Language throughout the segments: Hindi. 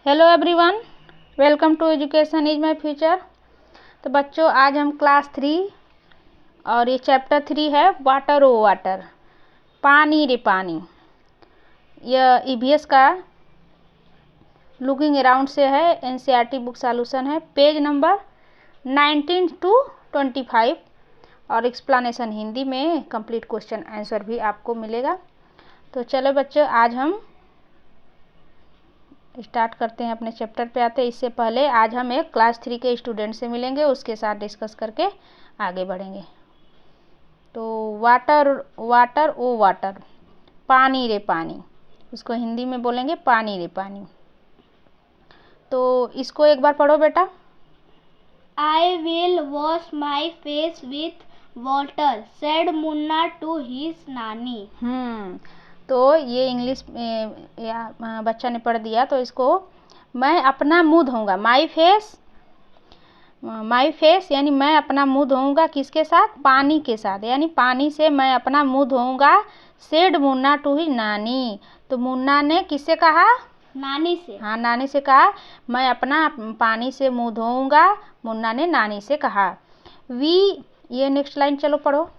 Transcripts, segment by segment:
Hello everyone, welcome to education is my future. तो बच्चों, आज हम क्लास 3 और ये चैप्टर 3 है वाटर ओ वाटर, पानी रे पानी। यह ईवीएस का लुकिंग अराउंड से है, एनसीईआरटी बुक सॉल्यूशन है, पेज नंबर 19 to 25 और एक्सप्लेनेशन हिंदी में, कंप्लीट क्वेश्चन आंसर भी आपको मिलेगा। तो चलो बच्चों, आज हम स्टार्ट करते हैं, अपने चैप्टर पे आते हैं। इससे पहले आज हम एक क्लास 3 के स्टूडेंट से मिलेंगे, उसके साथ डिस्कस करके आगे बढ़ेंगे। तो वाटर वाटर ओ वाटर, पानी रे पानी, उसको हिंदी में बोलेंगे पानी रे पानी। तो इसको एक बार पढ़ो बेटा। I will wash my face with water, said Munna to his nanny. तो ये इंग्लिश बच्चा ने पढ़ दिया। तो इसको मैं अपना मुंह धोऊंगा, माई फेस यानी मैं अपना मुंह धोऊंगा किसके साथ? पानी के साथ, यानी पानी से मैं अपना मुंह धोऊंगा। सेड मुन्ना टू ही नानी, तो मुन्ना ने किससे कहा? नानी से। हाँ, नानी से कहा मैं अपना पानी से मुंह धोऊंगा। मुन्ना ने नानी से कहा। ये नेक्स्ट लाइन चलो पढ़ो।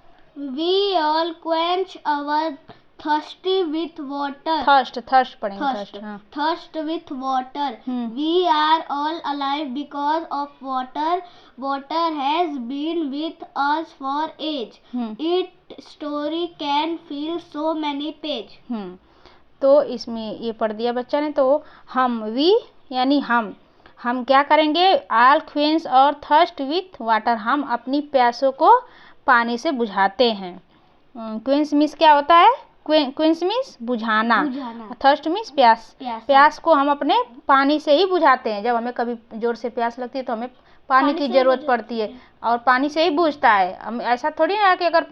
We all quench our thirsty with water. Thirst पढ़ेंगे, थर्स्ट। हाँ। Thirst with water. We are all alive because of water. Water has been with us for age. Its story can fill so many page. तो इसमें ये पढ़ दिया बच्चा ने। तो वी यानी हम क्या करेंगे? ऑल क्वेंच और थर्स्ट विथ वाटर, हम अपनी प्यासों को पानी से बुझाते हैं। क्वेंच मीन्स क्या होता है? क्वेंच मीन्स बुझाना, थर्स्ट मीन्स प्यास को हम अपने पानी से ही बुझाते हैं। जब हमें कभी जोर से प्यास लगती है तो हमें पानी की ज़रूरत पड़ती है, और पानी से ही बुझता है। हम ऐसा थोड़ी ना कि अगर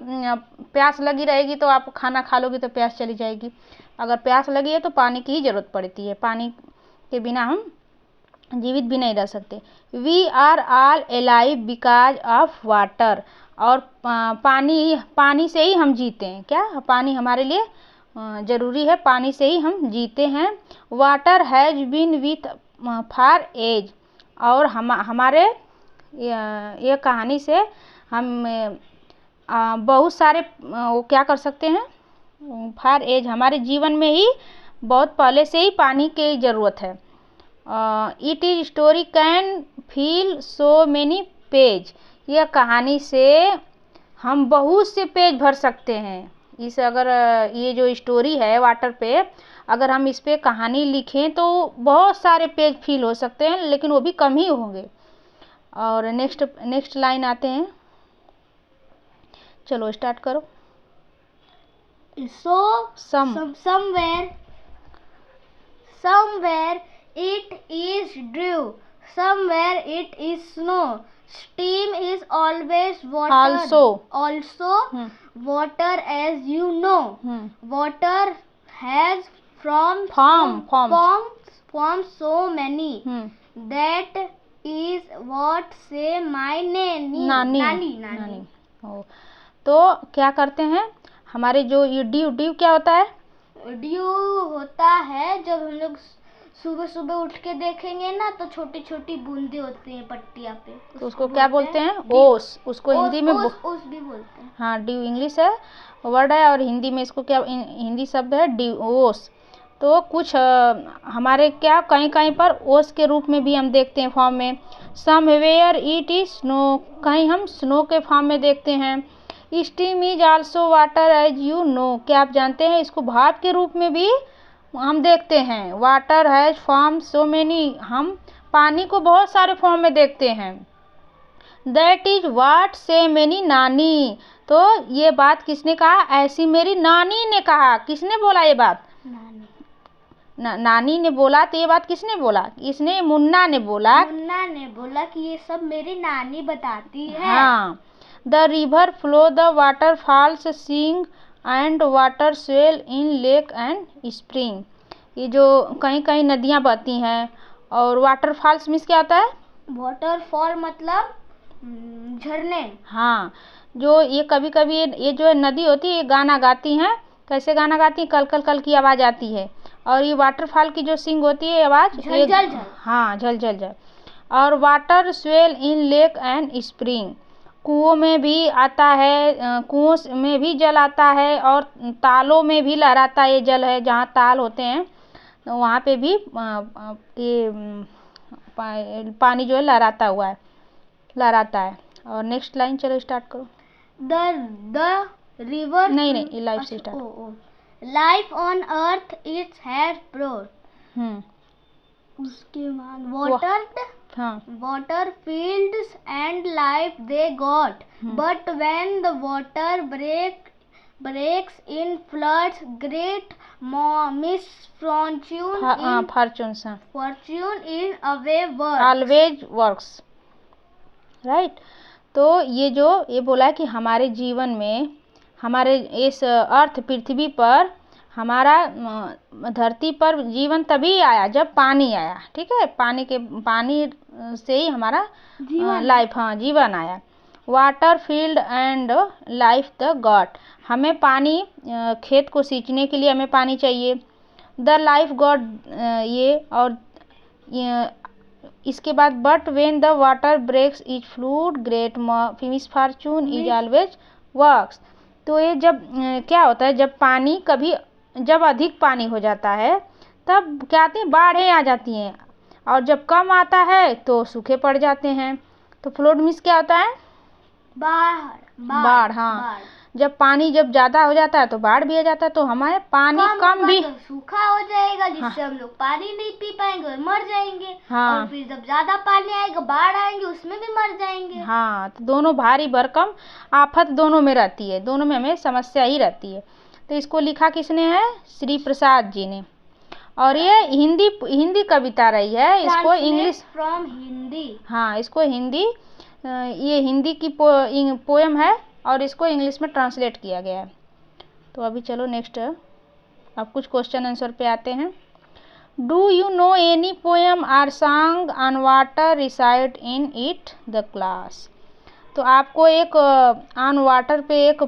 प्यास लगी रहेगी तो आप खाना खा लोगे तो प्यास चली जाएगी। अगर प्यास लगी है तो पानी की ही ज़रूरत पड़ती है, पानी के बिना हम जीवित भी नहीं रह सकते। We are all alive because of water, और पानी से ही हम जीते हैं। क्या? पानी हमारे लिए ज़रूरी है, पानी से ही हम जीते हैं। Water has been with for age, और हमारे ये कहानी से हम बहुत सारे वो क्या कर सकते हैं? फॉर एज, हमारे जीवन में ही बहुत पहले से ही पानी की ज़रूरत है। It is story can feel so many page, यह कहानी से हम बहुत से पेज भर सकते हैं। अगर ये जो स्टोरी है वाटर पे, अगर हम इस पे कहानी लिखें तो बहुत सारे पेज फील हो सकते हैं, लेकिन वो भी कम ही होंगे। और नेक्स्ट लाइन आते हैं, चलो स्टार्ट करो। So somewhere it is dew, somewhere it is snow. Steam is always water. Also water, as you know. Water has formed so many. That is what say my नानी। तो क्या करते हैं हमारे जो ये ड्यू क्या होता है? ड्यू होता है जब हम लोग सुबह सुबह उठ के देखेंगे ना, तो छोटी छोटी बूंदे होती हैं पट्टिया पे, तो उसको क्या बोलते हैं? ओस। उसको हिंदी में ओस भी बोलते हैं। हाँ, ड्यू इंग्लिश है वर्ड है, और हिंदी में इसको क्या हिंदी शब्द है? ड्यू, ओस। तो कुछ हमारे क्या कहीं पर ओस के रूप में भी हम देखते हैं, फॉर्म में। समवेयर इट इज स्नो, कहीं हम स्नो के फॉर्म में देखते हैं। Steam is also water as you know, क्या आप जानते हैं? इसको भाप के रूप में भी हम देखते हैं। Water has form so many, हम पानी को बहुत सारे फॉर्म में देखते हैं। दैट इज वाट से मेनी नानी, तो ये बात किसने कहा? ऐसी मेरी नानी ने कहा। किसने बोला ये बात? नानी ने बोला। तो ये बात किसने बोला? इसने मुन्ना ने बोला कि ये सब मेरी नानी बताती है। हाँ। The river flow, the water falls, sing and water swell in lake and spring, ये जो कहीं कहीं नदियाँ बहती हैं। और वाटर फॉल्स मीन्स क्या होता है? वाटरफॉल मतलब झरने। हाँ, जो ये कभी कभी ये जो नदी होती है ये गाना गाती हैं। कैसे गाना गाती हैं? कल कल कल की आवाज़ आती है, और ये वाटरफॉल की जो सिंग होती है आवाज, झल झल झल। हाँ, झल झल झल। और water swell in lake and spring, कुओं में भी आता है, कुओं में भी जल आता है और तालों में भी लहराता ये जल है, जहाँ ताल होते हैं तो वहाँ पे भी ये पानी जो है लहराता है। और नेक्स्ट लाइन चलो स्टार्ट करो। द रिवर, नहीं लाइफ से start. Life on earth is has broad, उसके बाद water fields and life they got, but when the water breaks in floods, great misfortune fortune in always works, right. तो ये बोला है कि हमारे जीवन में, हमारे इस अर्थ पृथ्वी पर, हमारा धरती पर जीवन तभी आया जब पानी आया, ठीक है। पानी से ही हमारा लाइफ, जीवन आया। Water field and life the God, हमें पानी, खेत को सींचने के लिए हमें पानी चाहिए। द लाइफ गॉड, ये और इसके बाद but when the water breaks is fluid great misfortune is always works. तो ये जब क्या होता है, जब अधिक पानी हो जाता है तब क्या आती है, बाढ़ें आ जाती हैं, और जब कम आता है तो सूखे पड़ जाते हैं। तो फ्लड मीन्स क्या होता है, बाढ़। हाँ, जब पानी जब ज्यादा हो जाता है तो बाढ़ भी आ जाता है। तो हमारे पानी कम भी तो सूखा हो जाएगा, जिससे हम लोग पानी नहीं पी पाएंगे और मर जाएंगे। और फिर जब ज्यादा पानी आएगा, बाढ़ आएंगे, उसमें भी मर जाएंगे। हाँ, तो दोनों भारी भरकम आफत दोनों में रहती है, दोनों में हमें समस्या ही रहती है। तो इसको लिखा किसने है, श्री प्रसाद जी ने। और ये हिंदी कविता रही है। इसको इंग्लिश फ्रॉम हिंदी, हाँ, इसको हिंदी, ये हिंदी की पोएम है और इसको इंग्लिश में ट्रांसलेट किया गया है। तो अभी चलो नेक्स्ट, अब कुछ क्वेश्चन आंसर पे आते हैं। Do you know any poem or song on water reside in it the class. तो आपको एक ऑन वाटर पे एक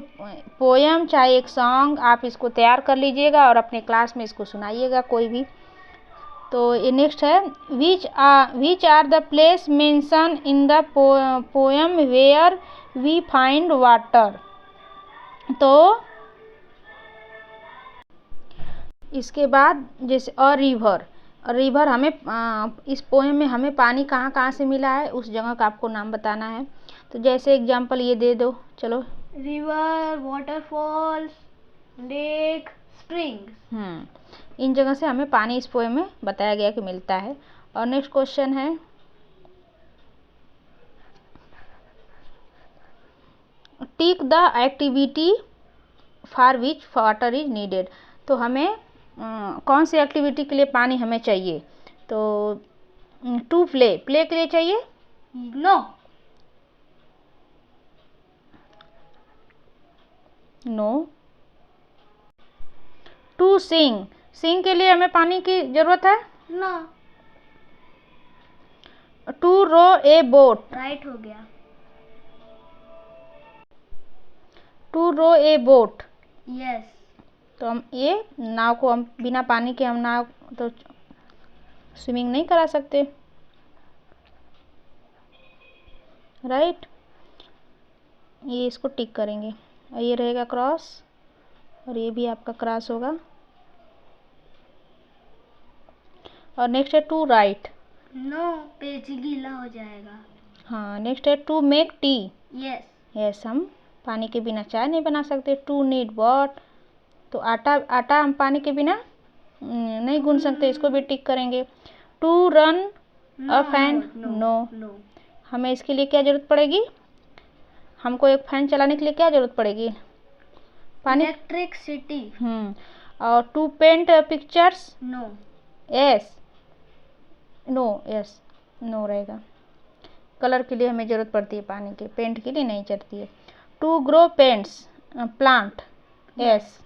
पोएम चाहे एक सॉन्ग, आप इसको तैयार कर लीजिएगा और अपने क्लास में इसको सुनाइएगा कोई भी। तो ये नेक्स्ट है, which are the place mention in the poem where we find water. तो इसके बाद जैसे रिवर हमें इस पोएम में हमें पानी कहाँ कहाँ से मिला है, उस जगह का आपको नाम बताना है। तो जैसे एग्जांपल ये दे दो, चलो। River, waterfalls, lake, spring. इन जगह से हमें पानी इस पोएम में बताया गया कि मिलता है। और नेक्स्ट क्वेश्चन है, tick the activity for which water is needed. तो हमें कौन सी एक्टिविटी के लिए पानी हमें चाहिए। तो टू प्ले के लिए चाहिए, नो। टू सिंग के लिए हमें पानी की जरूरत है, no. To row a boat, right हो गया। To row a boat, yes. तो हम ये नाव को, हम बिना पानी के हम नाव तो स्विमिंग नहीं करा सकते, राइट। ये इसको टिक करेंगे, ये रहेगा क्रॉस और ये भी आपका क्रॉस होगा। और नेक्स्ट है टू राइट, नो, पेज गीला हो जाएगा। हाँ, नेक्स्ट है टू मेक टी, यस, हम पानी के बिना चाय नहीं बना सकते। टू नीड वॉट, तो आटा हम पानी के बिना नहीं गूंथ सकते, इसको भी टिक करेंगे। To run a fan, no. हमें इसके लिए क्या जरूरत पड़ेगी, हमको एक फैन चलाने के लिए क्या जरूरत पड़ेगी, पानी, इलेक्ट्रिसिटी। और to paint pictures, no, yes, no रहेगा। कलर के लिए हमें ज़रूरत पड़ती है पानी की, पेंट के लिए नहीं चलती है। To grow paints plant, yes.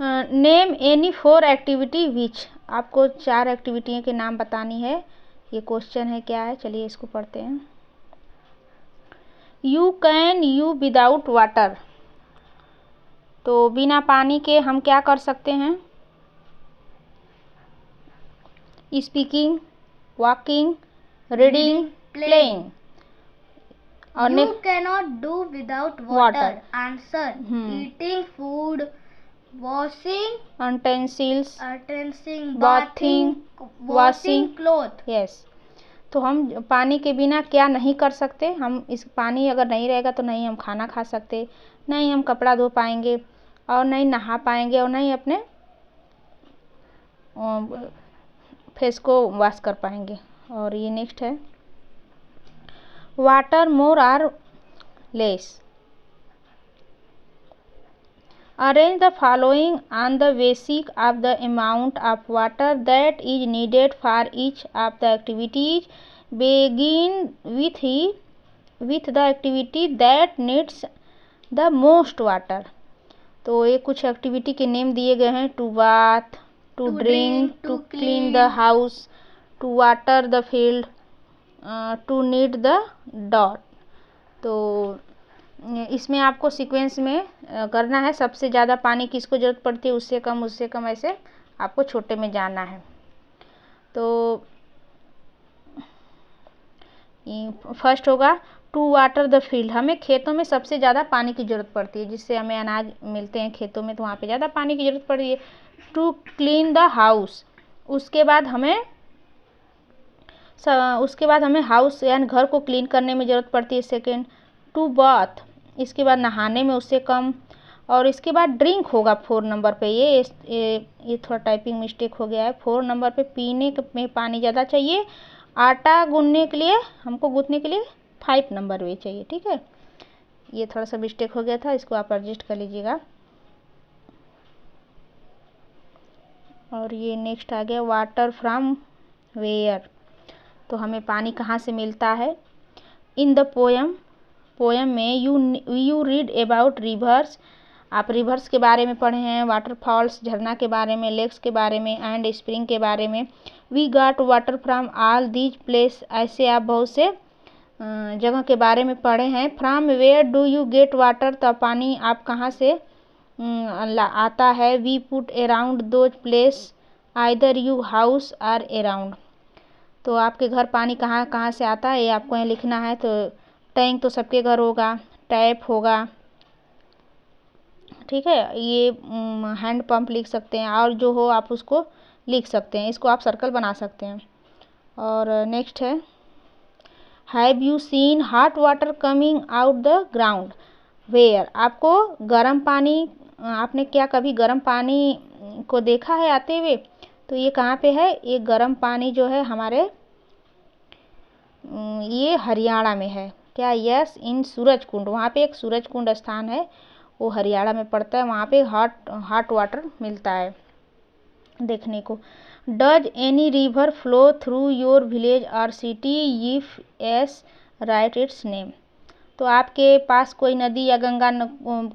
Name any 4 activity which, आपको 4 एक्टिविटी के नाम बतानी है। ये क्वेश्चन है, क्या है, चलिए इसको पढ़ते हैं। You can you without water, तो बिना पानी के हम क्या कर सकते हैं? Speaking, walking, reading, playing. और You cannot do without water. Answer. Eating food, washing utensils, bathing, washing clothes. Yes. तो हम पानी के बिना क्या नहीं कर सकते? हम इस पानी अगर नहीं रहेगा तो नहीं हम खाना खा सकते, नहीं हम कपड़ा धो पाएंगे, और नहीं नहा पाएंगे, और नहीं अपने फेस को वॉश कर पाएंगे। और ये नेक्स्ट है, water more or less. Arrange the following on the basis of the amount of water that is needed for each of the activities. Begin with the activity that needs the most water. तो ये कुछ एक्टिविटी के नेम दिए गए हैं, to bath, to drink, to clean the house, to water the field, to need the dot. तो इसमें आपको सीक्वेंस में करना है, सबसे ज़्यादा पानी किसको ज़रूरत पड़ती है, उससे कम, ऐसे आपको छोटे में जाना है। तो फर्स्ट होगा टू वाटर द फील्ड। हमें खेतों में सबसे ज़्यादा पानी की ज़रूरत पड़ती है, जिससे हमें अनाज मिलते हैं खेतों में, तो वहाँ पे ज़्यादा पानी की ज़रूरत पड़ती है। टू क्लीन द हाउस, उसके बाद हमें हाउस यानी घर को क्लीन करने में ज़रूरत पड़ती है। सेकेंड, टू बाथ, इसके बाद नहाने में उससे कम। और इसके बाद ड्रिंक होगा 4 नंबर पे। ये थोड़ा टाइपिंग मिस्टेक हो गया है। 4 नंबर पे पीने में पानी ज़्यादा चाहिए। आटा गूंदने के लिए, हमको गूंथने के लिए 5 नंबर भी चाहिए, ठीक है। ये थोड़ा सा मिस्टेक हो गया था, इसको आप एडजस्ट कर लीजिएगा। और ये नेक्स्ट आ गया, वाटर फ्रॉम वेयर। तो हमें पानी कहाँ से मिलता है? इन द पोएम में यू रीड अबाउट रिवर्स। आप रिवर्स के बारे में पढ़े हैं, वाटरफॉल्स झरना के बारे में, लेक्स के बारे में, एंड स्प्रिंग के बारे में। We got water from all these place, ऐसे आप बहुत से जगह के बारे में पढ़े हैं। From where do you get water, तो पानी आप कहाँ से आता है? We put around those place either you house or around. तो आपके घर पानी कहाँ से आता है, ये आपको यहाँ लिखना है। तो टैंक तो सबके घर होगा, टैप होगा, ठीक है। ये हैंड पंप लिख सकते हैं, और जो हो आप उसको लिख सकते हैं, इसको आप सर्कल बना सकते हैं। और नेक्स्ट है, have you seen hot water coming out the ground where. आपको गर्म पानी, आपने क्या कभी गर्म पानी को देखा है आते हुए? तो ये कहाँ पे है? ये गर्म पानी जो है हमारे ये हरियाणा में है। क्या? यस, इन सूरजकुंड। वहाँ पे एक सूरजकुंड स्थान है, वो हरियाणा में पड़ता है। वहाँ पे हॉट वाटर मिलता है देखने को। Does any river flow through your village और city? If yes, write its name. तो आपके पास कोई नदी या गंगा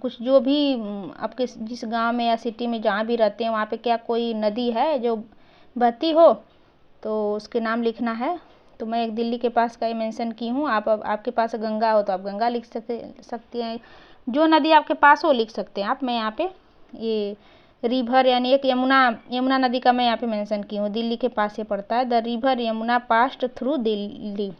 कुछ जो भी आपके जिस गांव में या सिटी में जहाँ भी रहते हैं, वहाँ पे क्या कोई नदी है जो बहती हो? तो उसके नाम लिखना है। तो मैं एक दिल्ली के पास का ही मेंशन की हूँ। आपके पास गंगा हो तो आप गंगा लिख सकते हैं, जो नदी आपके पास हो लिख सकते हैं आप। मैं यहाँ पे ये रिवर यानी एक यमुना नदी का मैं यहाँ पे मेंशन की हूँ, दिल्ली के पास ये पड़ता है। The river Yamuna passed through Delhi.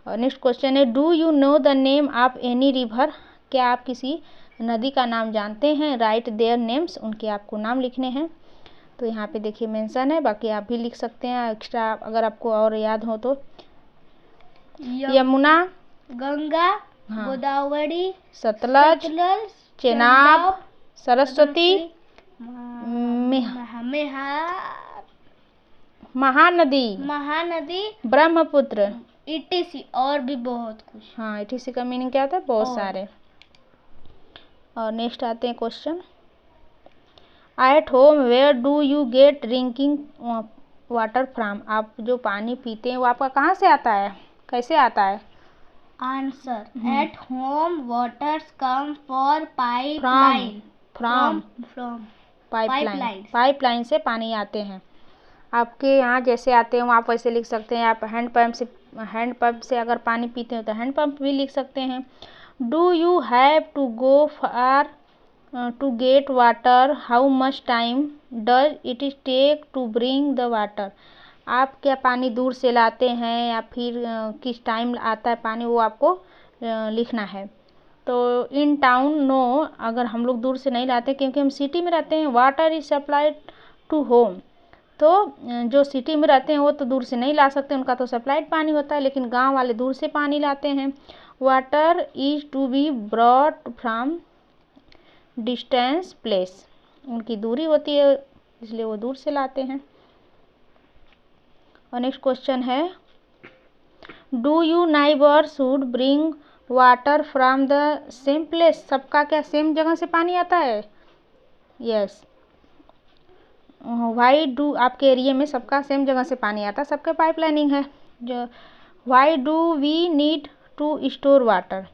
और नेक्स्ट क्वेश्चन है, do you know the name of any river. क्या आप किसी नदी का नाम जानते हैं? राइट देयर नेम्स, उनके आपको नाम लिखने हैं। तो यहाँ पे देखिए मेंशन है, बाकी आप भी लिख सकते हैं एक्स्ट्रा अगर आपको और याद हो तो। यमुना, गंगा, गोदावरी, सतलज, चेनाब, सरस्वती, महानदी, ब्रह्मपुत्र, ईटीसी, और भी बहुत कुछ। हाँ, ईटीसी का मीनिंग क्या होता है? बहुत सारे। और नेक्स्ट आते हैं question, at home where do you get drinking water from. आप जो पानी पीते हैं वो आपका कहाँ से आता है, कैसे आता है? Answer, at home waters come for pipeline, from pipeline से पानी आते हैं। आपके यहाँ जैसे आते हैं आप वैसे लिख सकते हैं। आप हैंडपम्प से अगर पानी पीते हो तो हैंडपम्प भी लिख सकते हैं। Do you have to go for to get water, how much time does it is take to bring the water. आप क्या पानी दूर से लाते हैं या फिर किस टाइम आता है पानी, वो आपको लिखना है। तो इन टाउन नो, अगर हम लोग दूर से नहीं लाते क्योंकि हम सिटी में रहते हैं। Water is supplied to home, तो जो सिटी में रहते हैं वो तो दूर से नहीं ला सकते, उनका तो सप्लाइड पानी होता है, लेकिन गांव वाले दूर से पानी लाते हैं। Water is to be brought from distance place, उनकी दूरी होती है इसलिए वो दूर से लाते हैं। और नेक्स्ट क्वेश्चन है, do you neighbours should bring water from the same place. सबका क्या सेम जगह से पानी आता है? यस। वाई डू, आपके एरिया में सबका सेम जगह से पानी आता है, सबके पाइपलाइनिंग है। जो why do we need to store water,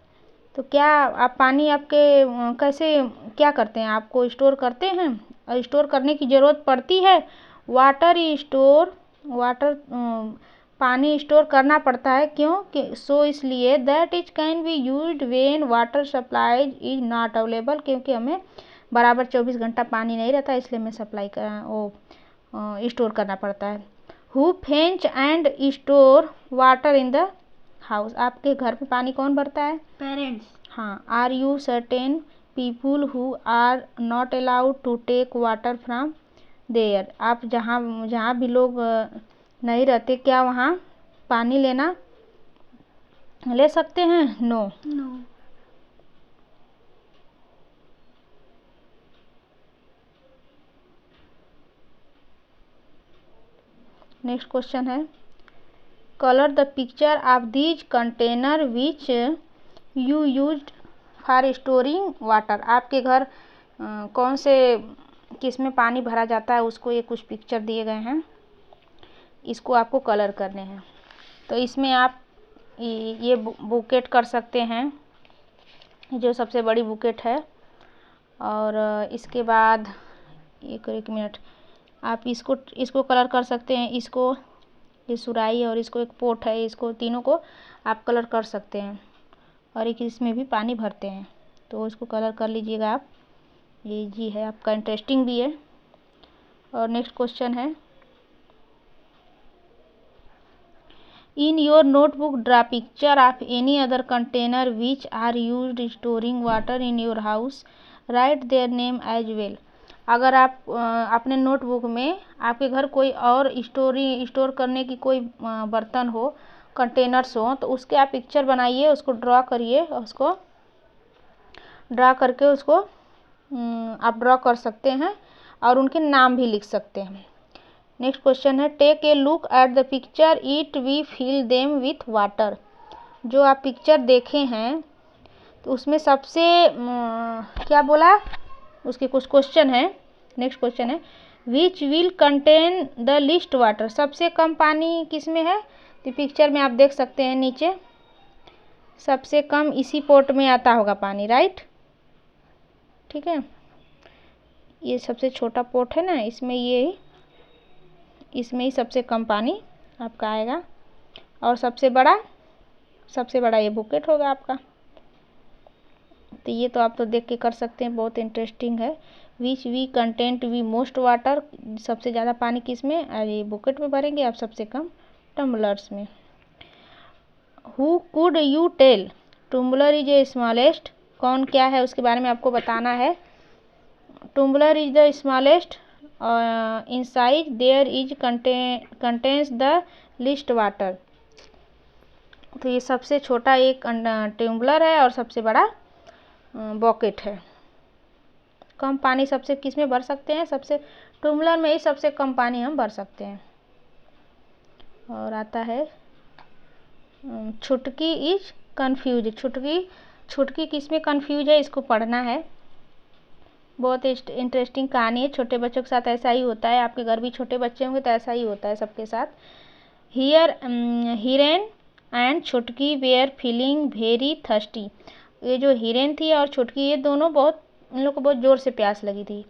तो क्या आप पानी आपके कैसे क्या करते हैं, आपको स्टोर करते हैं और स्टोर करने की ज़रूरत पड़ती है। वाटर पानी स्टोर करना पड़ता है, क्यों कि सो इसलिए that is can be used when water supply is not available, क्योंकि हमें बराबर 24 घंटा पानी नहीं रहता, इसलिए हमें स्टोर करना पड़ता है। Who fetch and store water in the house, आपके घर में पानी कौन भरता है? पेरेंट्स। हाँ। Are you certain people who are not allowed to take water from there, आप जहाँ भी लोग नहीं रहते, क्या वहाँ पानी ले सकते हैं? नो। नेक्स्ट क्वेश्चन है, colour the picture of these container which you used for storing water. आपके घर कौन से किस में पानी भरा जाता है, उसको ये कुछ पिक्चर दिए गए हैं, इसको आपको कलर करने हैं। तो इसमें आप ये बुकेट कर सकते हैं, जो सबसे बड़ी बुकेट है। और इसके बाद एक मिनट, आप इसको कलर कर सकते हैं, इसको, ये सुराही और इसको एक पोट है, इसको तीनों को आप कलर कर सकते हैं। और एक इसमें भी पानी भरते हैं, तो इसको कलर कर लीजिएगा आप। ये जी है आपका, इंटरेस्टिंग भी है। और नेक्स्ट क्वेश्चन है, in your notebook draw picture of any other container which are used storing water in your house, write their name as well. अगर आप अपने नोटबुक में आपके घर कोई और स्टोर करने की कोई बर्तन हो, कंटेनर्स हो, तो उसके आप पिक्चर बनाइए, उसको ड्रा करिए, उसको ड्रा करके उसको आप ड्रा कर सकते हैं और उनके नाम भी लिख सकते हैं। नेक्स्ट क्वेश्चन है, take a look at the picture, it we fill them with water. जो आप पिक्चर देखे हैं तो उसमें सबसे क्या बोला, उसके कुछ क्वेश्चन है। नेक्स्ट क्वेश्चन है, which will contain the least water. सबसे कम पानी किस में है, तो पिक्चर में आप देख सकते हैं नीचे, सबसे कम इसी पोर्ट में आता होगा पानी, राइट। ठीक है, ये सबसे छोटा पोर्ट है ना, इसमें ही सबसे कम पानी आपका आएगा। और सबसे बड़ा ये बुकेट होगा आपका। तो ये तो आप तो देख के कर सकते हैं, बहुत इंटरेस्टिंग है। Which we content we most water, सबसे ज़्यादा पानी किस में, ये बुकेट में भरेंगे आप, सबसे कम टम्बलर्स में। Who could you tell, tumbler is a smallest, कौन क्या है उसके बारे में आपको बताना है। Tumbler is the smallest in size, there is contains the least water. तो ये सबसे छोटा एक टम्बलर है और सबसे बड़ा बकेट है। कम पानी सबसे किस में भर सकते हैं, सबसे टम्बलर में ही सबसे कम पानी हम भर सकते हैं। और आता है छुटकी इज कन्फ्यूज, छुटकी किस में कन्फ्यूज है, इसको पढ़ना है। बहुत इंटरेस्टिंग कहानी है, छोटे बच्चों के साथ ऐसा ही होता है, आपके घर भी छोटे बच्चे होंगे तो ऐसा ही होता है सबके साथ। हिरेन एंड छुटकी वेयर फीलिंग वेरी थर्स्टी। ये जो हिरेन थी और छुटकी, ये दोनों इन लोग को बहुत ज़ोर से प्यास लगी थी।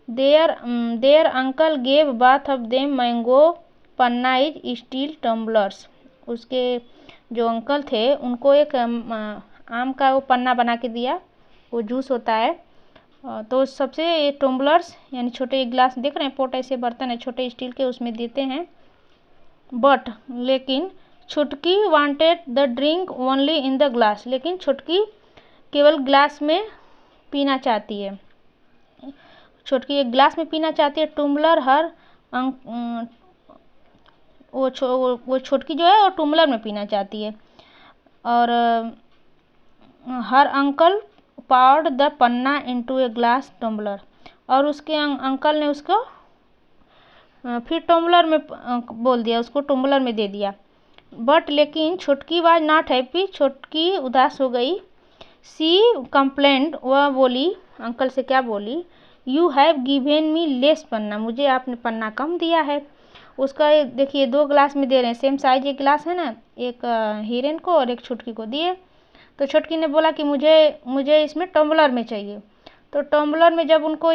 There uncle gave bath of them mango panna is steel tumblers. उसके जो अंकल थे उनको एक आम का वो पन्ना बना के दिया, वो जूस होता है, तो सबसे ये टम्बलर्स यानी छोटे गिलास देख रहे हैं, पोट ऐसे बर्तन है छोटे स्टील के, उसमें देते हैं। बट लेकिन छुटकी wanted the drink only in the glass, लेकिन छुटकी केवल ग्लास में पीना चाहती है। छुटकी एक ग्लास में पीना चाहती है। टुम्बलर हर वो छुटकी जो है वो टुम्बलर में पीना चाहती है। और her uncle poured the panna into a glass tumbler, और उसके अंकल ने उसको फिर टम्बलर में बोल दिया, उसको टम्बलर में दे दिया। बट लेकिन छुटकी वाज नॉट हैप्पी, छुटकी उदास हो गई। सी कंप्लेंट, वह बोली अंकल से, क्या बोली, you have given me less panna, मुझे आपने पन्ना कम दिया है। उसका देखिए 2 ग्लास में दे रहे हैं, सेम साइज एक गिलास है ना, एक हीरेन को और एक छुटकी को दिए। तो छुटकी ने बोला कि मुझे इसमें टम्बलर में चाहिए। तो टम्बलर में जब उनको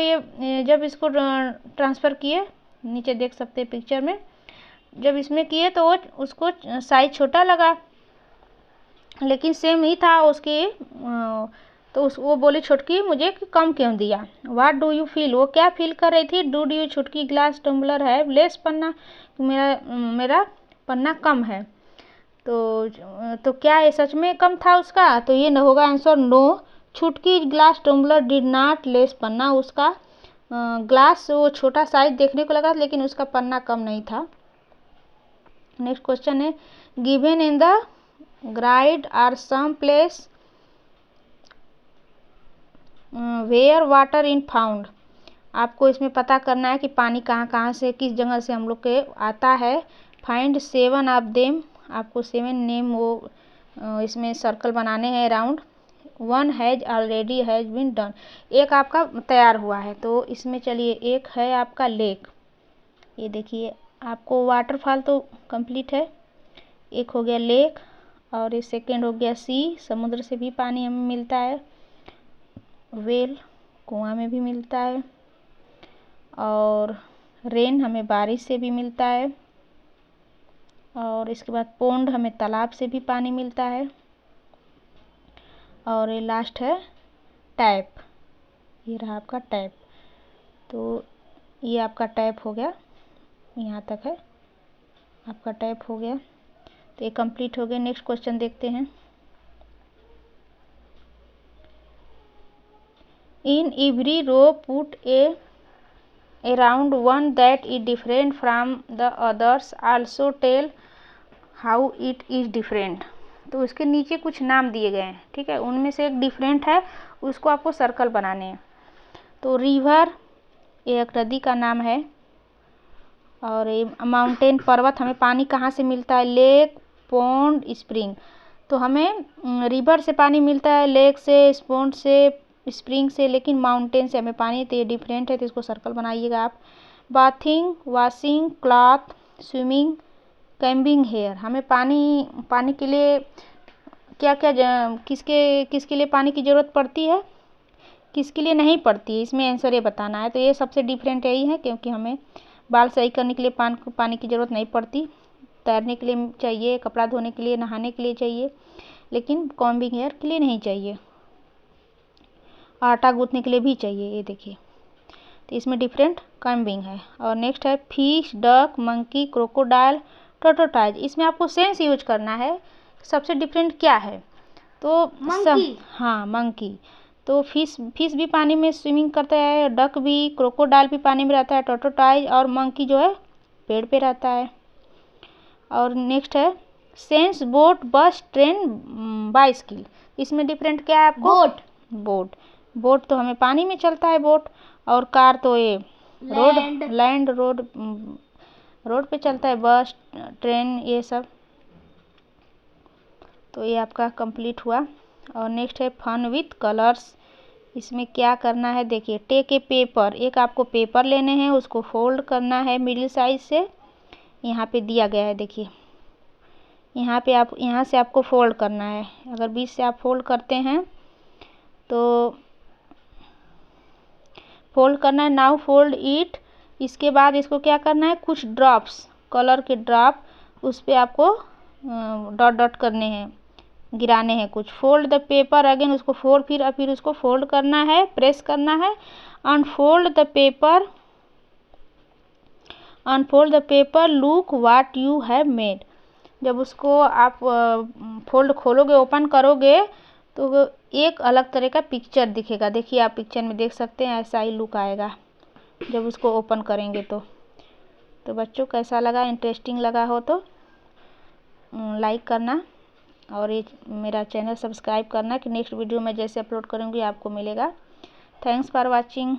जब इसको ट्रांसफ़र किए, नीचे देख सकते हैं पिक्चर में, जब इसमें किए तो उसको साइज छोटा लगा, लेकिन सेम ही था उसके। तो वो बोली छुटकी मुझे कम क्यों दिया। व्हाट डू यू फील, वो क्या फील कर रही थी। डू यू छुटकी ग्लास टम्बलर है लेस पन्ना, मेरा पन्ना कम है। तो क्या ये सच में कम था उसका, तो ये न होगा answer. No, Chhutki glass tumbler did not less panna, उसका ग्लास वो छोटा साइज देखने को लगा, लेकिन उसका पन्ना कम नहीं था। नेक्स्ट क्वेश्चन है, given in the grid are some place where water in found. आपको इसमें पता करना है कि पानी कहाँ कहाँ से किस जगह से हम लोग के आता है। फाइंड 7 ऑफ देम, आपको 7 नेम वो इसमें सर्कल बनाने हैं around. 1 has already has been done, एक आपका तैयार हुआ है। तो इसमें चलिए, एक है आपका लेक, ये देखिए आपको वाटरफॉल तो कंप्लीट है, एक हो गया लेक, और ये सेकेंड हो गया सी, समुद्र से भी पानी हमें मिलता है। वेल, कुआं में भी मिलता है। और रेन, हमें बारिश से भी मिलता है। और इसके बाद पोंड, हमें तालाब से भी पानी मिलता है। और ये लास्ट है टैप, ये रहा आपका टैप। तो ये आपका टैप हो गया, यहाँ तक है आपका टैप हो गया। तो ये कंप्लीट हो गया। नेक्स्ट क्वेश्चन देखते हैं। In every row put a around one that is different from the others, also tell how it is different। तो इसके नीचे कुछ नाम दिए गए हैं, ठीक है, उनमें से एक डिफरेंट है, उसको आपको सर्कल बनाने हैं। तो रिवर, एक नदी का नाम है। और ये माउंटेन, पर्वत, हमें पानी कहाँ से मिलता है, लेक, पॉन्ड, स्प्रिंग। तो हमें रिवर से पानी मिलता है, लेक से, पॉन्ड से, स्प्रिंग से, लेकिन माउंटेन से हमें पानी, तो ये डिफरेंट है, तो इसको सर्कल बनाइएगा आप। Bathing, washing cloth, swimming, combing hair, हमें पानी के लिए क्या क्या किसके लिए पानी की ज़रूरत पड़ती है, किसके लिए नहीं पड़ती है, इसमें आंसर ये बताना है। तो ये सबसे डिफरेंट यही है, क्योंकि हमें बाल सही करने के लिए पानी की ज़रूरत नहीं पड़ती, तैरने के लिए चाहिए, कपड़ा धोने के लिए, नहाने के लिए चाहिए, लेकिन कॉम्बिंग हेयर के लिए नहीं चाहिए, आटा गूंथने के लिए भी चाहिए। ये देखिए, तो इसमें डिफरेंट कॉम्बिंग है। और नेक्स्ट है फिश, डक, मंकी, क्रोकोडाइल, टोटोटाइज। इसमें आपको सेंस यूज करना है, सबसे डिफरेंट क्या है। तो मंकी, हाँ मंकी। तो फिश भी पानी में स्विमिंग करता है, डक भी, क्रोकोडाइल भी पानी में रहता है, टोटोटाइज, और मंकी जो है पेड़ पे रहता है। और नेक्स्ट है सेंस, बोट, बस, ट्रेन, बाइसिकल। इसमें डिफरेंट क्या है आपको, बोट तो हमें पानी में चलता है बोट, और कार तो ये रोड पे चलता है, बस, ट्रेन, ये सब। तो ये आपका कंप्लीट हुआ। और नेक्स्ट है फन विथ कलर्स। इसमें क्या करना है, देखिए, टेक ए पेपर, एक आपको पेपर लेने हैं, उसको फोल्ड करना है मिडिल साइज से, यहाँ पे दिया गया है, देखिए यहाँ से आपको फोल्ड करना है। अगर बीच से आप फोल्ड करते हैं तो फोल्ड करना है। नाउ फोल्ड इट, इसके बाद इसको क्या करना है, कुछ ड्रॉप्स, कलर के ड्रॉप उस पर आपको डॉट डॉट करने हैं, गिराने हैं कुछ। फोल्ड द पेपर अगेन, उसको फोल्ड, फिर उसको फोल्ड करना है, प्रेस करना है। Unfold the paper, unfold the paper, look what you have made. जब उसको आप फोल्ड खोलोगे, ओपन करोगे तो एक अलग तरह का पिक्चर दिखेगा। देखिए आप पिक्चर में देख सकते हैं, ऐसा ही लुक आएगा जब उसको ओपन करेंगे तो बच्चों कैसा लगा? इंटरेस्टिंग लगा हो तो लाइक करना और ये मेरा चैनल सब्सक्राइब करना कि नेक्स्ट वीडियो में जैसे अपलोड करूँगी आपको मिलेगा। Thanks for watching.